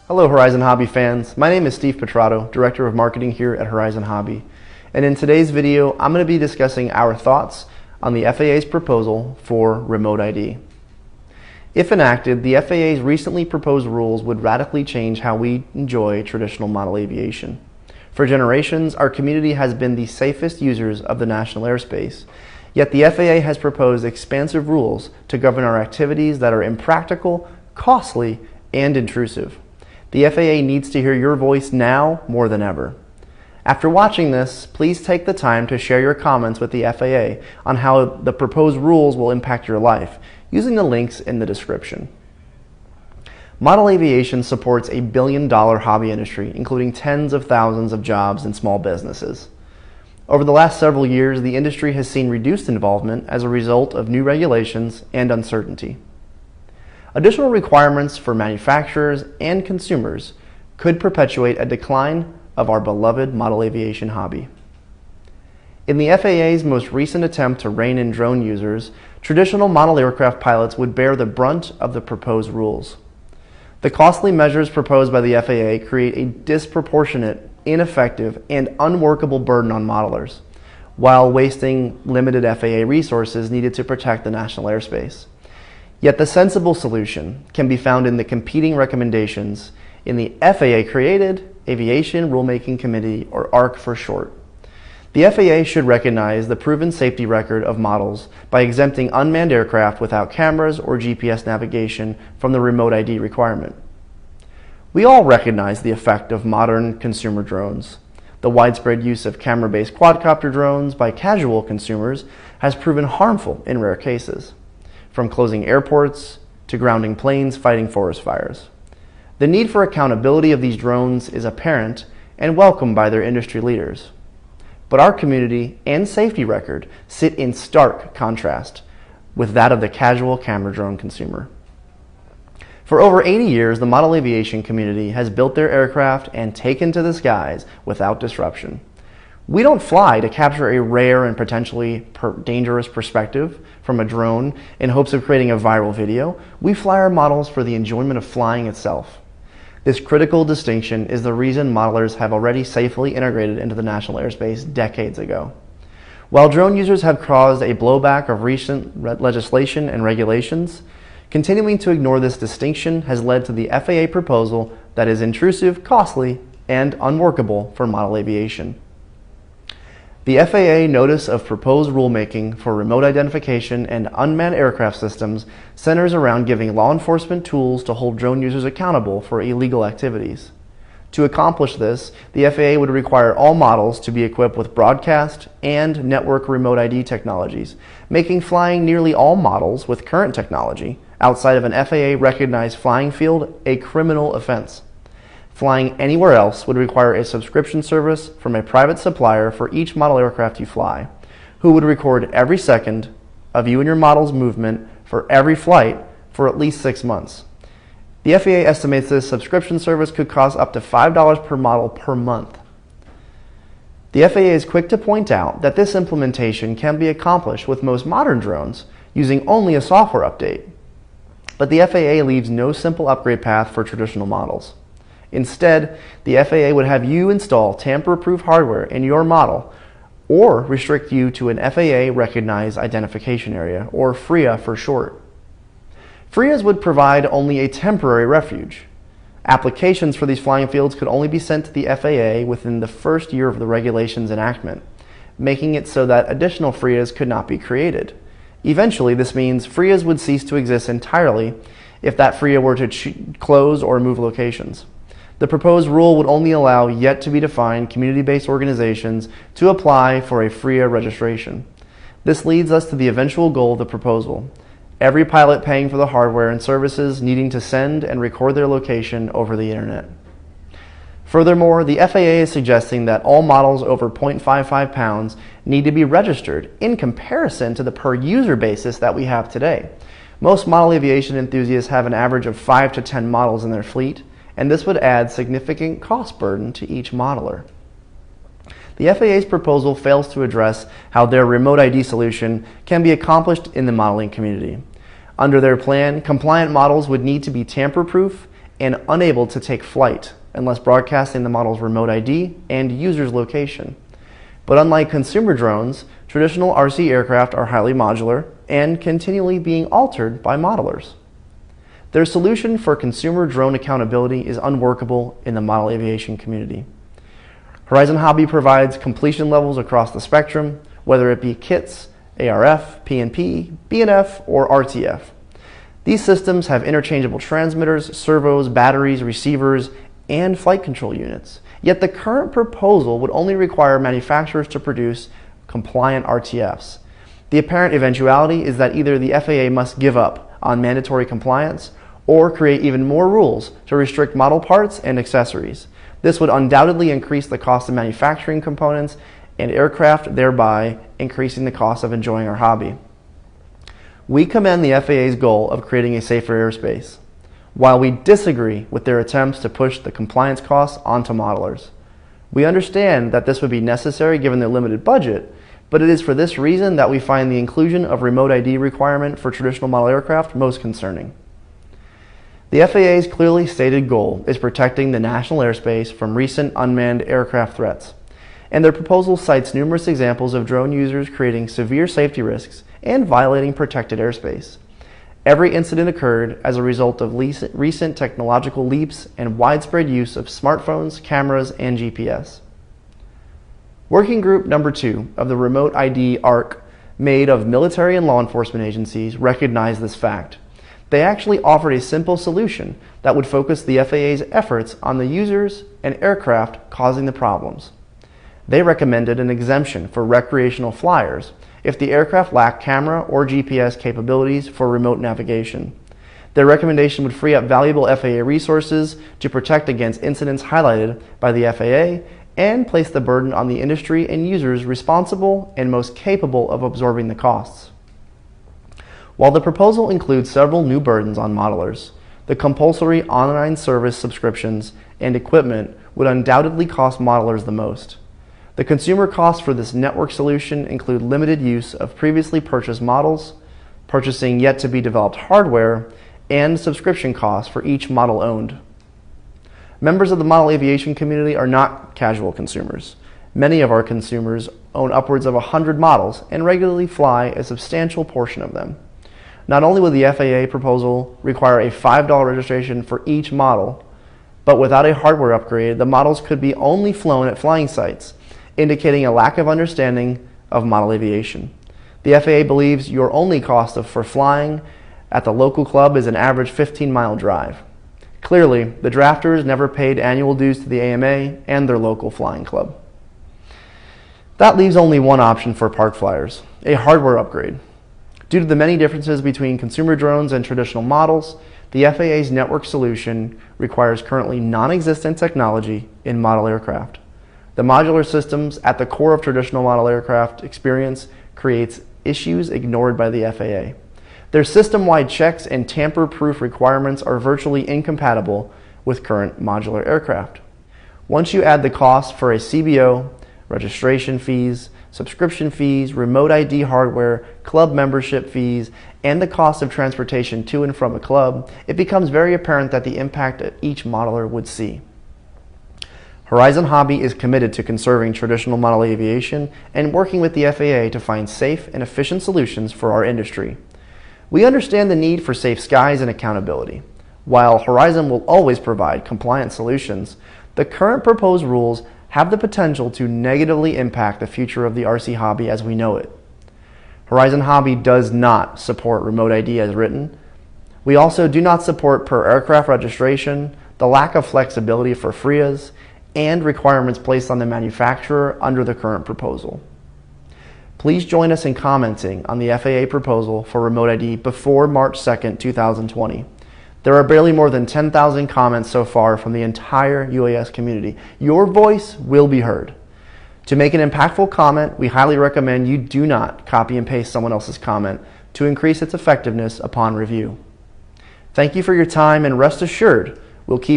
Hello Horizon Hobby fans, my name is Steve Petrato, Director of Marketing here at Horizon Hobby. And in today's video, I'm going to be discussing our thoughts on the FAA's proposal for remote ID. If enacted, the FAA's recently proposed rules would radically change how we enjoy traditional model aviation. For generations, our community has been the safest users of the national airspace, yet the FAA has proposed expansive rules to govern our activities that are impractical, costly, and intrusive. The FAA needs to hear your voice now more than ever. After watching this, please take the time to share your comments with the FAA on how the proposed rules will impact your life, using the links in the description. Model aviation supports a billion-dollar hobby industry, including tens of thousands of jobs and small businesses. Over the last several years, the industry has seen reduced involvement as a result of new regulations and uncertainty. Additional requirements for manufacturers and consumers could perpetuate a decline of our beloved model aviation hobby. In the FAA's most recent attempt to rein in drone users, traditional model aircraft pilots would bear the brunt of the proposed rules. The costly measures proposed by the FAA create a disproportionate, ineffective, and unworkable burden on modelers, while wasting limited FAA resources needed to protect the national airspace. Yet the sensible solution can be found in the competing recommendations in the FAA-created Aviation Rulemaking Committee, or ARC for short. The FAA should recognize the proven safety record of models by exempting unmanned aircraft without cameras or GPS navigation from the remote ID requirement. We all recognize the effect of modern consumer drones. The widespread use of camera-based quadcopter drones by casual consumers has proven harmful in rare cases, from closing airports to grounding planes fighting forest fires. The need for accountability of these drones is apparent and welcomed by their industry leaders. But our community and safety record sit in stark contrast with that of the casual camera drone consumer. For over 80 years, the model aviation community has built their aircraft and taken to the skies without disruption. We don't fly to capture a rare and potentially dangerous perspective from a drone in hopes of creating a viral video. We fly our models for the enjoyment of flying itself. This critical distinction is the reason modelers have already safely integrated into the national airspace decades ago. While drone users have caused a blowback of recent legislation and regulations, continuing to ignore this distinction has led to the FAA proposal that is intrusive, costly, and unworkable for model aviation. The FAA Notice of Proposed Rulemaking for Remote Identification and Unmanned Aircraft Systems centers around giving law enforcement tools to hold drone users accountable for illegal activities. To accomplish this, the FAA would require all models to be equipped with broadcast and network remote ID technologies, making flying nearly all models with current technology outside of an FAA-recognized flying field a criminal offense. Flying anywhere else would require a subscription service from a private supplier for each model aircraft you fly, who would record every second of you and your model's movement for every flight for at least 6 months. The FAA estimates this subscription service could cost up to $5 per model per month. The FAA is quick to point out that this implementation can be accomplished with most modern drones using only a software update. But the FAA leaves no simple upgrade path for traditional models. Instead, the FAA would have you install tamper-proof hardware in your model or restrict you to an FAA-recognized identification area, or FRIA for short. FRIAs would provide only a temporary refuge. Applications for these flying fields could only be sent to the FAA within the first year of the regulation's enactment, making it so that additional FRIAs could not be created. Eventually, this means FRIAs would cease to exist entirely if that FRIA were to close or move locations. The proposed rule would only allow yet-to-be-defined community-based organizations to apply for a FRIA registration. This leads us to the eventual goal of the proposal: every pilot paying for the hardware and services needing to send and record their location over the internet. Furthermore, the FAA is suggesting that all models over 0.55 pounds need to be registered in comparison to the per-user basis that we have today. Most model aviation enthusiasts have an average of 5 to 10 models in their fleet, and this would add significant cost burden to each modeler. The FAA's proposal fails to address how their remote ID solution can be accomplished in the modeling community. Under their plan, compliant models would need to be tamper-proof and unable to take flight unless broadcasting the model's remote ID and user's location. But unlike consumer drones, traditional RC aircraft are highly modular and continually being altered by modelers. Their solution for consumer drone accountability is unworkable in the model aviation community. Horizon Hobby provides completion levels across the spectrum, whether it be kits, ARF, PNP, BNF, or RTF. These systems have interchangeable transmitters, servos, batteries, receivers, and flight control units. Yet the current proposal would only require manufacturers to produce compliant RTFs. The apparent eventuality is that either the FAA must give up on mandatory compliance or create even more rules to restrict model parts and accessories. This would undoubtedly increase the cost of manufacturing components and aircraft, thereby increasing the cost of enjoying our hobby. We commend the FAA's goal of creating a safer airspace, while we disagree with their attempts to push the compliance costs onto modelers. We understand that this would be necessary given their limited budget, but it is for this reason that we find the inclusion of remote ID requirement for traditional model aircraft most concerning. The FAA's clearly stated goal is protecting the national airspace from recent unmanned aircraft threats, and their proposal cites numerous examples of drone users creating severe safety risks and violating protected airspace. Every incident occurred as a result of recent technological leaps and widespread use of smartphones, cameras, and GPS. Working Group Number 2 of the Remote ID ARC, made of military and law enforcement agencies, recognized this fact. They actually offered a simple solution that would focus the FAA's efforts on the users and aircraft causing the problems. They recommended an exemption for recreational flyers if the aircraft lacked camera or GPS capabilities for remote navigation. Their recommendation would free up valuable FAA resources to protect against incidents highlighted by the FAA and place the burden on the industry and users responsible and most capable of absorbing the costs. While the proposal includes several new burdens on modelers, the compulsory online service subscriptions and equipment would undoubtedly cost modelers the most. The consumer costs for this network solution include limited use of previously purchased models, purchasing yet to be developed hardware, and subscription costs for each model owned. Members of the model aviation community are not casual consumers. Many of our consumers own upwards of 100 models and regularly fly a substantial portion of them. Not only would the FAA proposal require a $5 registration for each model, but without a hardware upgrade, the models could be only flown at flying sites, indicating a lack of understanding of model aviation. The FAA believes your only cost for flying at the local club is an average 15-mile drive. Clearly, the drafters never paid annual dues to the AMA and their local flying club. That leaves only one option for park flyers: a hardware upgrade. Due to the many differences between consumer drones and traditional models, the FAA's network solution requires currently non-existent technology in model aircraft. The modular systems at the core of traditional model aircraft experience creates issues ignored by the FAA. Their system-wide checks and tamper-proof requirements are virtually incompatible with current modular aircraft. Once you add the cost for a CBO, registration fees, subscription fees, remote ID hardware, club membership fees, and the cost of transportation to and from a club, it becomes very apparent that the impact that each modeler would see. Horizon Hobby is committed to conserving traditional model aviation and working with the FAA to find safe and efficient solutions for our industry. We understand the need for safe skies and accountability. While Horizon will always provide compliant solutions, the current proposed rules have the potential to negatively impact the future of the RC hobby as we know it. Horizon Hobby does not support remote ID as written. We also do not support per aircraft registration, the lack of flexibility for FRIAs, and requirements placed on the manufacturer under the current proposal. Please join us in commenting on the FAA proposal for remote ID before March 2nd, 2020. There are barely more than 10,000 comments so far from the entire UAS community. Your voice will be heard. To make an impactful comment, we highly recommend you do not copy and paste someone else's comment to increase its effectiveness upon review. Thank you for your time, and rest assured, we'll keep